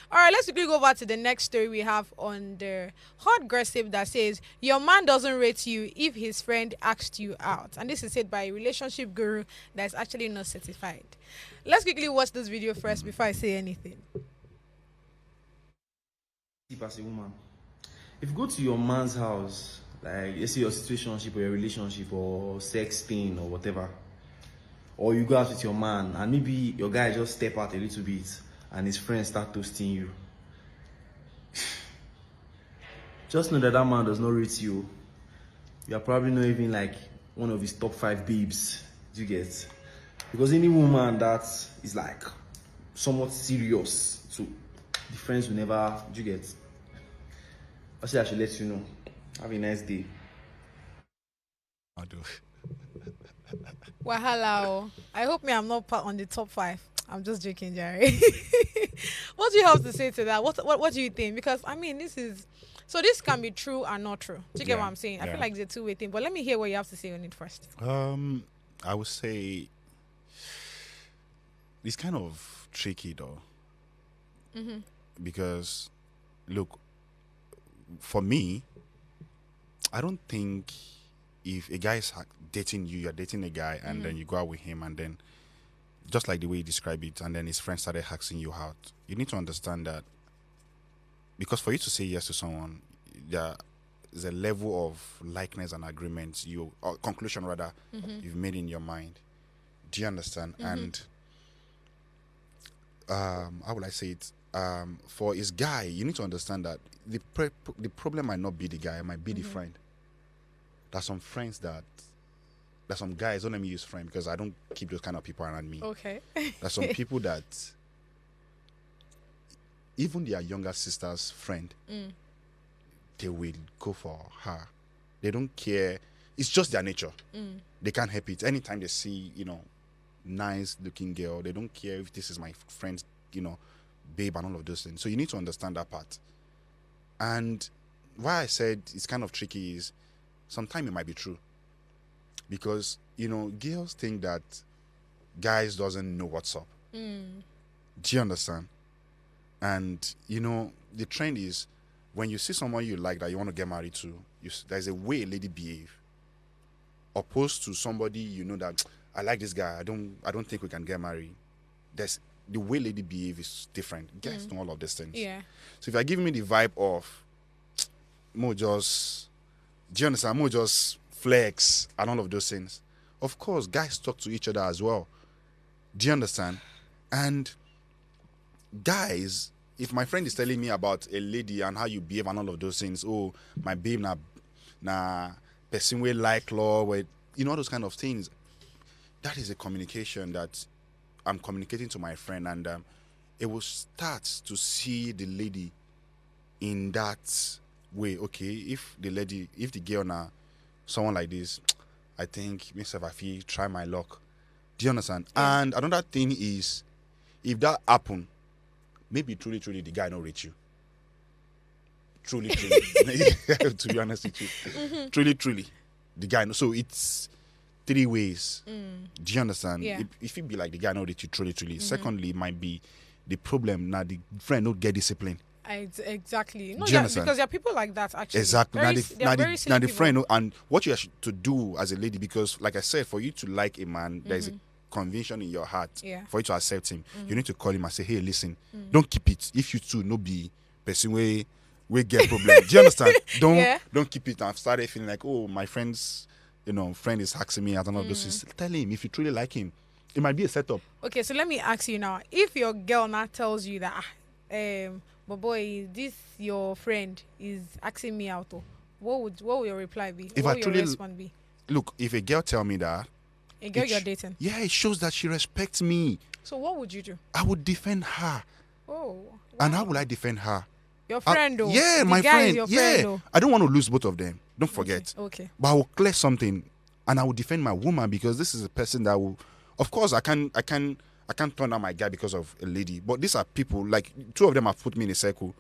All right, let's quickly go over to the next story we have on the hot gossip that says your man doesn't rate you if his friend asked you out. And this is said by a relationship guru that's actually not certified. Let's quickly watch this video first before I say anything. As a woman, if you go to your man's house, like let's say your situationship or your relationship or sex thing or whatever, or you go out with your man and maybe your guy just step out a little bit and his friends start toasting you, just know that man does not rate you. You are probably not even like one of his top 5 babes. Do you get? Because any woman that is like somewhat serious, so the friends will never. Do you get? I said I should let you know. Have a nice day. I do. Wahala. Oh. I hope I'm not part on the top 5. I'm just joking, Jerry. What do you have to say to that? What do you think? Because I mean, this can be true and not true. Do you get what I'm saying? I feel like it's a two-way thing. But let me hear what you have to say on it first. I would say it's kind of tricky though, because look, for me, I don't think if a guy is dating you, you're dating a guy, and then you go out with him, and then just like the way you describe it, and then his friends started asking you out, you need to understand that because for you to say yes to someone, there is a level of likeness and agreement, or conclusion rather, you've made in your mind. Do you understand? And how will I say it? For his guy, you need to understand that the problem might not be the guy, it might be the friend. There's some friends there's some guys, don't let me use friend because I don't keep those kind of people around me. Okay. There's some people that even their younger sister's friend, they will go for her. They don't care. It's just their nature. They can't help it. Anytime they see, nice looking girl, they don't care if this is my friend's, babe and all of those things. So you need to understand that part. And why I said it's kind of tricky is sometimes it might be true. Because, girls think that guys doesn't know what's up. Do you understand? And, the trend is when you see someone you like that you want to get married to, there's a way a lady behave. Opposed to somebody that I like this guy, I don't think we can get married. The way lady behave is different. Guys know all of these things. Yeah. So if you're giving me the vibe of more just, do you understand? More just flex and all of those things. Of course, guys talk to each other as well. Do you understand? And guys, if my friend is telling me about a lady and how you behave and all of those things, oh, my babe na person we like law, all those kind of things, that is a communication that I'm communicating to my friend, and it will start to see the lady in that way. Okay, if the girl now someone like this, I think myself I feel try my luck. Do you understand? Yeah. And another thing is, if that happen, maybe truly the guy not reach you. Truly, to be honest with you, truly, the guy. So it's 3 ways. Do you understand? Yeah. If it be like the guy not reach you, truly. Secondly, it might be the problem now. The friend don't get discipline. Exactly. No, Do you understand? because there are people like that actually. Exactly. Now the friend, and what you have to do as a lady, because like I said, for you to like a man, there's a conviction in your heart. Yeah. For you to accept him, you need to call him and say, hey, listen, don't keep it. If you two no be person we get problem. Do you understand? Don't keep it. I've started feeling like, oh, my friends, friend is asking me, I don't know those things. Tell him if you truly like him. It might be a setup. Okay, so let me ask you now. If your girl now tells you that but boy, this your friend is asking me out, what will your reply be? If what I will truly your response be? Look, if a girl tell me that, A girl you're dating. Yeah, it shows that she respects me. So what would you do? I would defend her. Oh. Wow. And how will I defend her? Your friend, though. Yeah, the my guy friend. Is your friend, though. I don't want to lose both of them. Don't forget. Okay. But I will clear something, and I will defend my woman, because this is a person that will. Of course, I can't turn down my guy because of a lady. But these are people, like 2 of them have put me in a circle.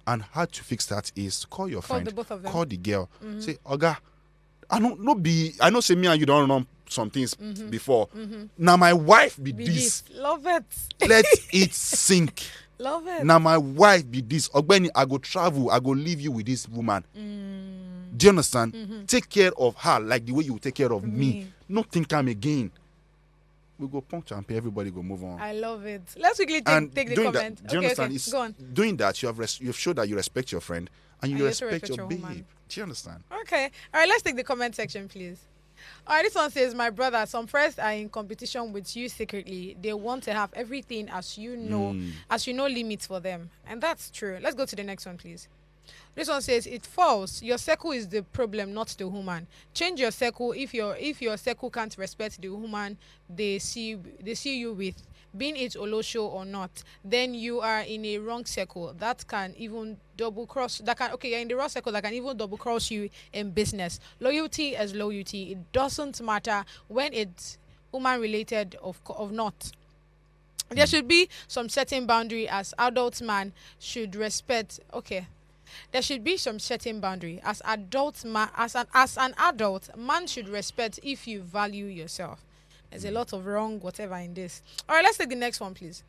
And how to fix that is call your friend, the both of them. Call the girl, say, Oga, I know say me and you don't know some things before. Now my wife be this. Love it. Let it sink. Love it. Now my wife be this. Ogbeni, I go travel. I go leave you with this woman. Do you understand? Take care of her like the way you take care of me. Not think I'm again. We go puncture and pay. Everybody go move on. I love it. Let's quickly take the comment. Do you understand? Okay. Go on. Doing that, you've showed that you respect your friend and you respect your babe. woman. Do you understand? Okay. All right, let's take the comment section, please. All right, this one says, my brother, some friends are in competition with you secretly. They want to have everything as you know limits for them. And that's true. Let's go to the next one, please. This one says it falls. Your circle is the problem, not the woman. Change your circle if your circle can't respect the woman they see you with, being it Olosho or not, then you are in a wrong circle that can even double cross. You're in the wrong circle that can even double cross you in business. Loyalty is loyalty. It doesn't matter when it's woman related of not. There should be some certain boundary as adult man should respect. Okay. There should be some certain boundary as as an adult man should respect if you value yourself. There's a lot of wrong whatever in this. All right, let's take the next one, please.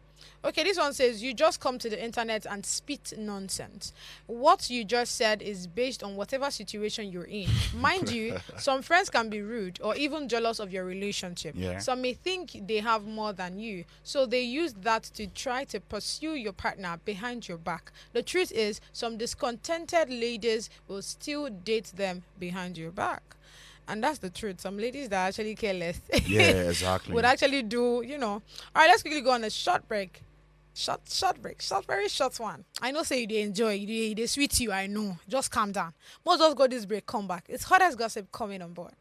Okay, this one says you just come to the internet and spit nonsense. What you just said is based on whatever situation you're in. Mind you, some friends can be rude or even jealous of your relationship. Yeah. Some may think they have more than you, so they use that to try to pursue your partner behind your back. The truth is, some discontented ladies will still date them behind your back. And that's the truth. Some ladies that actually care less. Yeah, exactly. would actually do, All right, let's quickly go on a short break. Short break. Very short one. I know say they enjoy, they sweet you, I know. Just calm down. Most just go this break, come back. It's hottest gossip coming on board.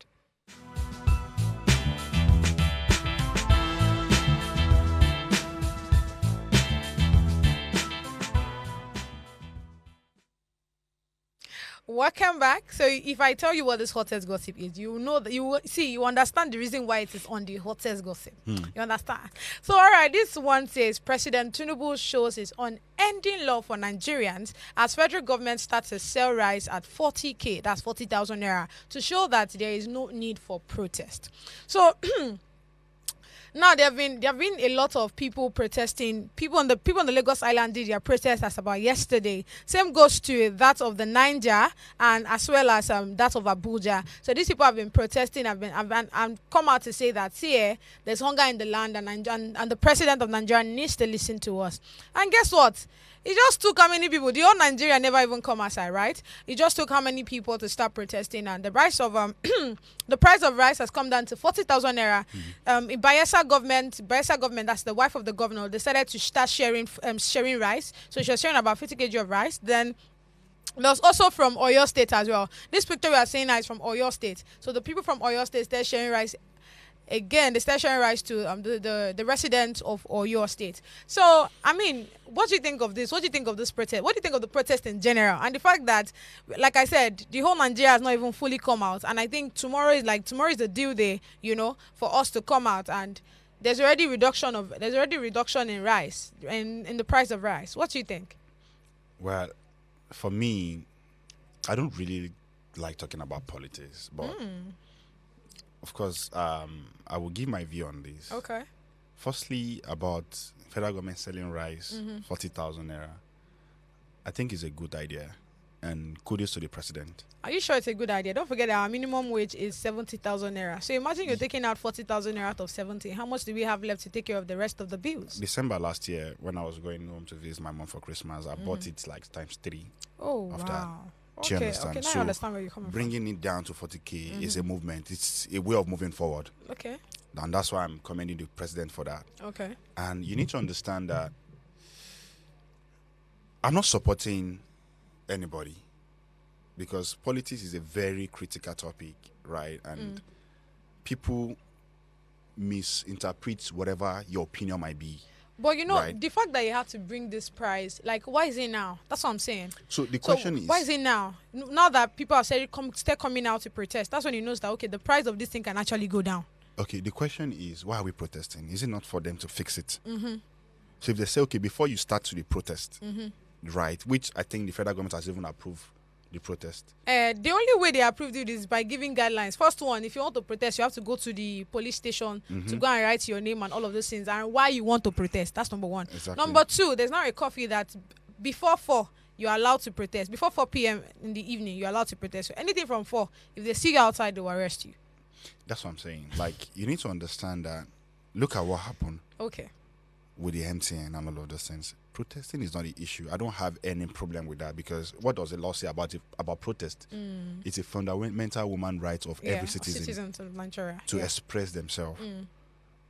Welcome back. So if I tell you what this hottest gossip is, you know that you understand the reason why it is on the hottest gossip. You understand? So all right, this one says President Tinubu shows his unending love for Nigerians as federal government starts to sell rice at 40K, that's 40,000 naira, to show that there is no need for protest. So now there have been a lot of people protesting. People on the Lagos Island did their protest as about yesterday. Same goes to that of the Niger and as well as that of Abuja. So these people have been protesting, have come out to say that there's hunger in the land and the president of Nigeria needs to listen to us. And guess what? It just took how many people? The whole Nigeria never even come outside, right? It just took how many people to start protesting, and the price of the price of rice has come down to 40,000 naira. In Bayelsa government, that's the wife of the governor, decided to start sharing rice. So she was sharing about 50 kg of rice. Then there's also from Oyo State as well. This picture we are seeing now is from Oyo State. So the people from Oyo State, they're sharing rice. Again, the station rights to the residents of Oyo State. So, I mean, what do you think of this? What do you think of this protest? What do you think of the protest in general? And the fact that, like I said, the whole Nigeria has not even fully come out. And I think tomorrow is the due day, for us to come out. And there's already reduction in rice, in the price of rice. What do you think? Well, for me, I don't really like talking about politics, but of course, I will give my view on this. Okay. Firstly, about federal government selling rice, 40,000 naira. I think it's a good idea, and kudos to the president. Are you sure it's a good idea? Don't forget that our minimum wage is 70,000 naira. So imagine you're taking out 40,000 naira out of 70. How much do we have left to take care of the rest of the bills? December last year, when I was going home to visit my mom for Christmas, I bought it like times 3. Oh, of wow. That. Okay, you understand? now so I understand where you're coming bringing it down to 40K is a movement. It's a way of moving forward. Okay. And that's why I'm commending the president for that. Okay. And you need to understand that I'm not supporting anybody because politics is a very critical topic, right? And people misinterpret whatever your opinion might be. But right? The fact that you have to bring this price, like, why is it now? That's what I'm saying. So the question is, why is it now? Now that people are still coming out to protest, that's when you know that, okay, the price of this thing can actually go down. Okay, the question is, why are we protesting? Is it not for them to fix it? So if they say, okay, before you start to the protest, right, which I think the federal government has even approved the protest. The only way they approved it is by giving guidelines. First one, if you want to protest, you have to go to the police station to go and write your name and all of those things and why you want to protest. That's number one. Exactly. Number two, there's now a curfew that before 4, you're allowed to protest. Before 4 p.m. in the evening, you're allowed to protest. So anything from 4, if they see you outside, they will arrest you. That's what I'm saying. Like, you need to understand that, look at what happened. Okay. With the MTN and all of those things. Protesting is not the issue. I don't have any problem with that because what does the law say about protest? It's a fundamental human right of every citizen of Nigeria to express themselves.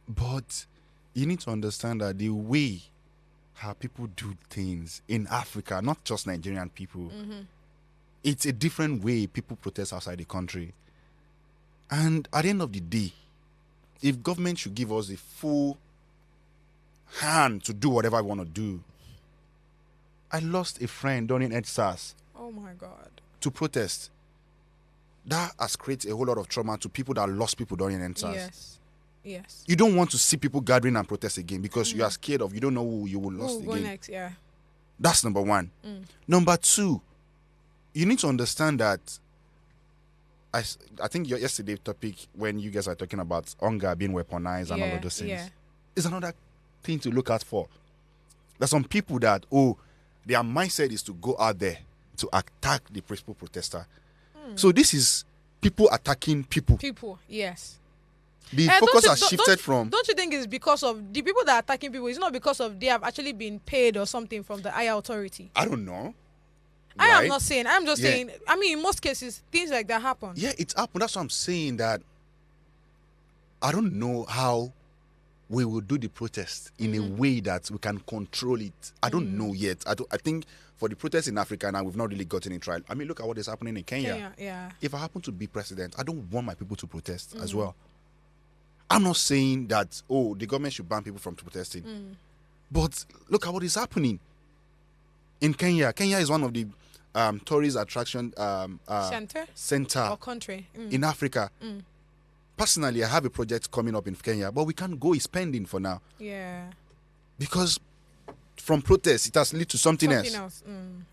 But you need to understand that the way how people do things in Africa, not just Nigerian people. It's a different way people protest outside the country. And at the end of the day, if government should give us a full hand to do whatever we want to do. I lost a friend during EdSARS. Oh my God. To protest. That has created a whole lot of trauma to people that lost people during EdSARS. Yes. Yes. You don't want to see people gathering and protest again because you are scared of, you don't know who you will lose Who will again. go next? Yeah. That's number one. Number two, you need to understand that I think your yesterday topic when you guys are talking about hunger being weaponized and all of those things is another thing to look out for. There's some people that, their mindset is to go out there to attack the peaceful protester. So this is people attacking people. People, yes. The focus has shifted from... Don't you think it's because of the people that are attacking people? It's not because of they have actually been paid or something from the higher authority. I don't know. I am not saying. I'm just saying. I mean, in most cases, things like that happen. Yeah, it's happened. That's what I'm saying. That I don't know how we will do the protest in a way that we can control it. I don't know yet. I think for the protest in Africa now, we've not really gotten it right. I mean, look at what is happening in Kenya. If I happen to be president, I don't want my people to protest as well. I'm not saying that, the government should ban people from protesting. But look at what is happening in Kenya. Kenya is one of the tourist attraction center or country in Africa. Personally, I have a project coming up in Kenya, but we can't go spending for now. Yeah. Because from protest, it has led to something else.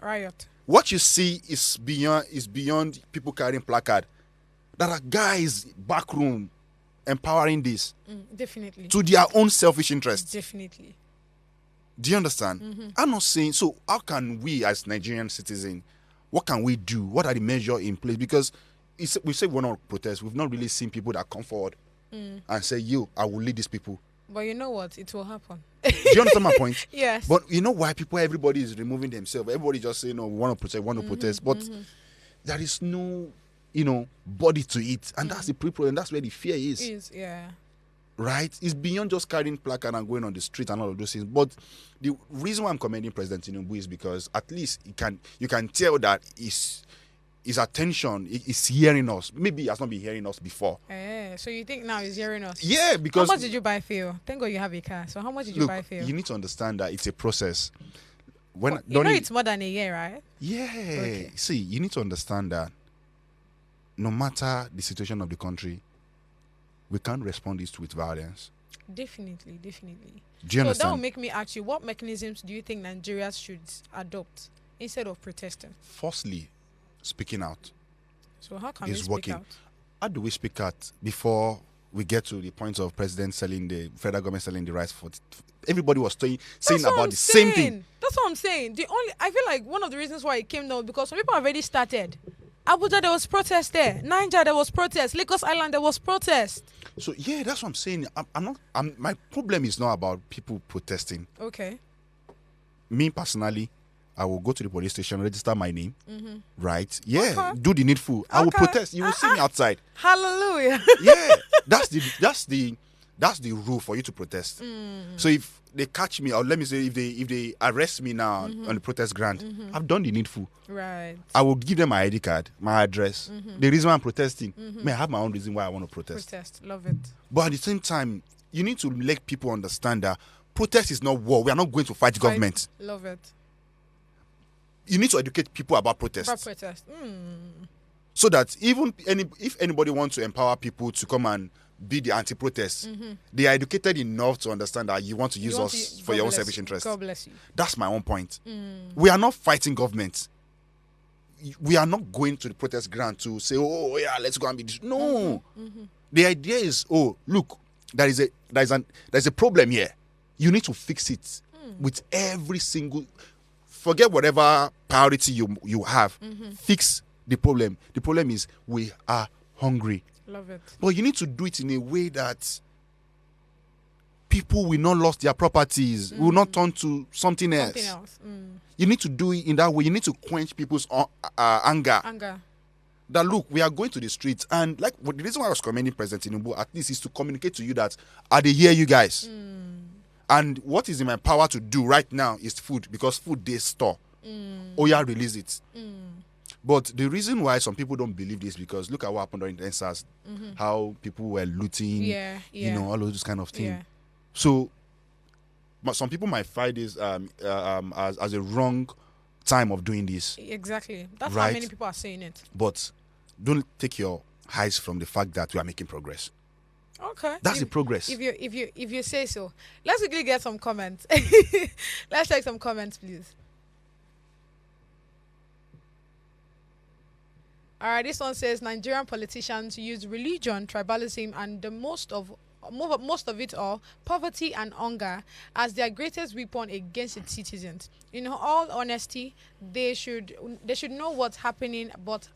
Riot. What you see is beyond people carrying placard. There are guys back room empowering this. Definitely. To their own selfish interests. Definitely. Do you understand? I'm not saying, so how can we as Nigerian citizens, what can we do? What are the measures in place? Because we say we're not protest. We've not really seen people that come forward and say, I will lead these people. But you know what? It will happen. Do you understand my point? Yes. But you know why everybody is removing themselves? Everybody just saying, we want to protest. But there is no, body to it. And that's the problem. That's where the fear is. Right? It's beyond just carrying placard and going on the street and all of those things. But the reason why I'm commending President Tinubu is because at least you can tell that his attention is hearing us. Maybe he has not been hearing us before. So you think now he's hearing us? Yeah, because... How much did you buy fuel? Thank God you have a car. So how much did you buy fuel? You need to understand that it's a process. It's more than a year, right? Yeah. Okay. See, you need to understand that no matter the situation of the country, we can't respond this with violence. Definitely. Do you understand? So that will make me ask you, what mechanisms do you think Nigeria should adopt instead of protesting? Firstly, speaking out. So how can we speak out? How do we speak out before we get to the point of the federal government selling the rights for everybody was saying about the same thing. That's what I'm saying. I feel like one of the reasons why it came down because some people have already started. Abuja, there was protest there. Niger, there was protest. Lagos Island, there was protest. So yeah, that's what I'm saying. My problem is not about people protesting. Okay. Me personally, I will go to the police station, register my name, right? Yeah, do the needful. I will protest. You will see me outside. Hallelujah. Yeah, that's the rule for you to protest. So if they catch me, or let me say, if they arrest me now on the protest ground, I've done the needful. Right. I will give them my ID card, my address. The reason why I'm protesting, I have my own reason why I want to protest. Love it. But at the same time, you need to let people understand that protest is not war. We are not going to fight government. Love it. You need to educate people about protest. So that even if anybody wants to empower people to come and be the anti-protest, they are educated enough to understand that you want to use us for your own selfish interest. God bless you. That's my own point. We are not fighting government. We are not going to the protest ground to say, let's go and be this. No. The idea is, look, there is a problem here. You need to fix it with every single. Forget whatever priority you have. Fix the problem. The problem is we are hungry. Love it. But you need to do it in a way that people will not lose their properties, will not turn to something else. You need to do it in that way. You need to quench people's anger. That look, we are going to the streets, and the reason why I was commending President Tinubu at least is to communicate to you that I dey hear you guys. And what is in my power to do right now is food, because food they store. Oh yeah, release it. But the reason why some people don't believe this, because look at what happened during the NSAS, how people were looting, you know, all of those kind of things. Yeah. So but some people might find this as a wrong time of doing this. Exactly. That's Right. how many people are saying it. But don't take your eyes from the fact that we are making progress. Okay. That's the progress. If you say so. Let's quickly get some comments. Let's take some comments, please. All right, this one says Nigerian politicians use religion, tribalism, and the most of it all, poverty and hunger, as their greatest weapon against its citizens. In all honesty, they should know what's happening, but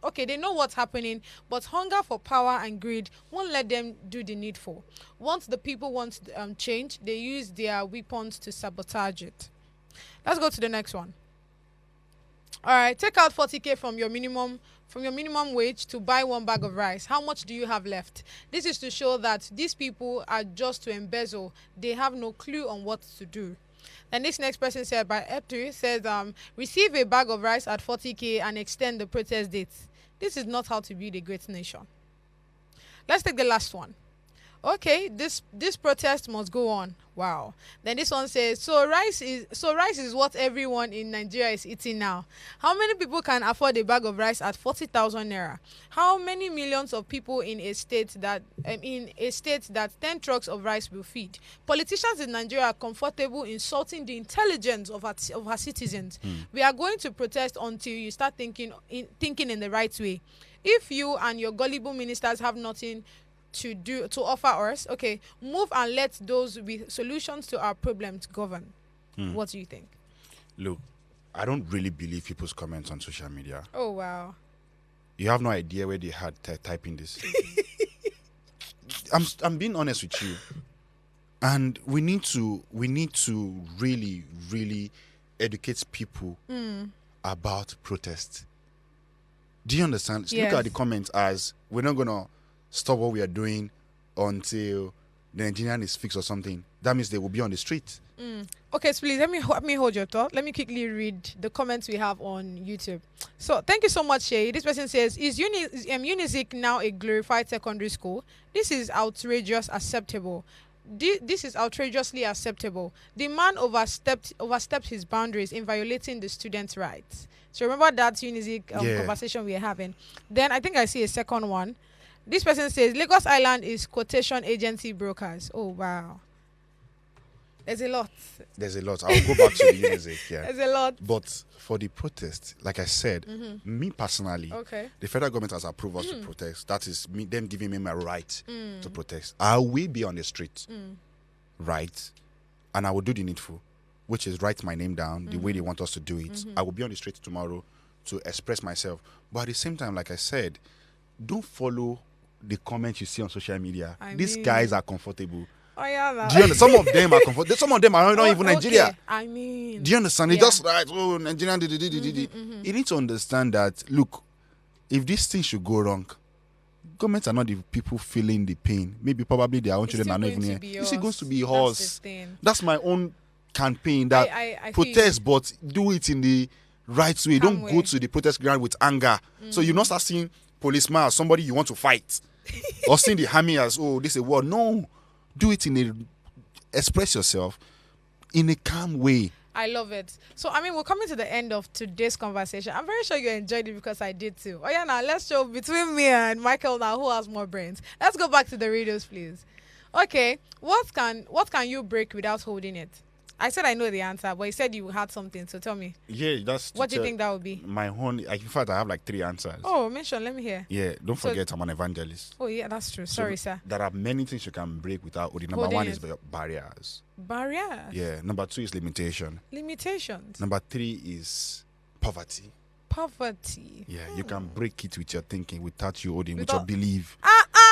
okay, they know what's happening, but hunger for power and greed won't let them do the needful. Once the people want change, they use their weapons to sabotage it. Let's go to the next one. All right, take out 40K from your minimum wage to buy one bag of rice. How much do you have left? This is to show that these people are just to embezzle. They have no clue on what to do. And this next person said by Eptu says, receive a bag of rice at 40K and extend the protest dates. This is not how to build a great nation. Let's take the last one. Okay, this protest must go on. Wow. Then this one says, so rice is what everyone in Nigeria is eating now. How many people can afford a bag of rice at 40,000 naira? How many millions of people in a state that 10 trucks of rice will feed? Politicians in Nigeria are comfortable insulting the intelligence of our citizens. We are going to protest until you start thinking in the right way. If you and your gullible ministers have nothing to offer us, okay, move and let those with solutions to our problems govern. What do you think? Look, I don't really believe people's comments on social media. Oh wow. You have no idea where they had typing this. I'm being honest with you, and we need to really educate people about protest. Do you understand? Yes. Look at the comments as we're not gonna stop what we are doing until the Nigerian is fixed or something. That means they will be on the street. Okay, so please let me hold your thought. Let me quickly read the comments we have on YouTube. So thank you so much, Shay. This person says, is Unizik now a glorified secondary school? This is outrageous acceptable. This is outrageously acceptable. The man overstepped his boundaries in violating the students' rights. So remember that Unizik conversation we are having. Then I think I see a second one. This person says Lagos Island is quotation agency brokers. Oh wow. There's a lot. I'll go back to the Unizik. Yeah. There's a lot. But for the protest, like I said, me personally, Okay. the federal government has approved us to protest. That is them giving me my right to protest. I will be on the street, right? And I will do the needful, which is write my name down the way they want us to do it. I will be on the street tomorrow to express myself. But at the same time, like I said, don't follow the comments you see on social media. These guys are comfortable. Oh yeah. Do you understand? Some of them are comfortable. Some of them are not even Nigeria. Okay. I mean. Do you understand? They just write, oh, Nigerian. You need to understand that, look, if this thing should go wrong, governments are not the people feeling the pain. Maybe probably their own children are not even here. It's still going to be us. That's my own campaign that I protest, but do it in the right way. Don't go to the protest ground with anger. So you not start seeing policeman as somebody you want to fight. Or seeing the army as, oh, this is a war. No. Do it express yourself in a calm way. I love it. So, I mean, we're coming to the end of today's conversation. I'm very sure you enjoyed it because I did too. Oh yeah, now let's show between me and Michael now who has more brains. Let's go back to the radios, please. Okay, what can you break without holding it? I said I know the answer, but you said you had something, so tell me. Yeah, what do you think that would be? My own. In fact, I have like 3 answers. Oh, mention. Let me hear. Yeah, don't forget I'm an evangelist. Oh yeah, that's true. Sorry, sir. There are many things you can break without holding. Number 1 is barriers. Barriers. Yeah. Number 2 is limitation. Limitations. Number 3 is poverty. Poverty. Yeah, you can break it with your thinking, without you holding, with your belief.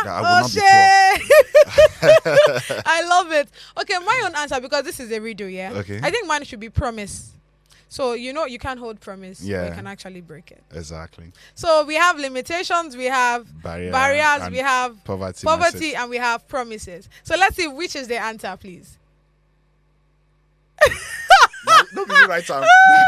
That I will not be poor. I love it. Okay, my own answer, because this is a riddle, yeah? Okay. I think mine should be promise. So, you can't hold promise. Yeah. But you can actually break it. Exactly. So, we have limitations, we have barriers, we have poverty, and we have promises. So, let's see which is the answer, please. Don't be me right now.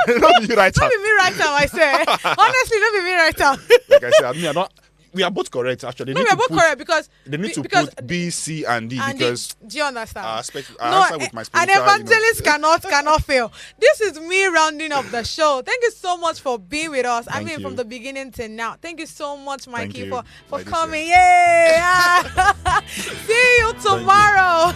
Don't be me right now. Don't be me right now, I say. Honestly, don't be me right now. Like I said, I mean, I don't. We are both correct, actually. No, we are both correct because they need to because put B, C, and D because do you understand? I No, answer with my an spiritual, evangelist cannot fail. This is me rounding up the show. Thank you so much for being with us. Thank you. From the beginning to now. Thank you so much, Mikey, you. for Bye, coming. Yay! See you tomorrow.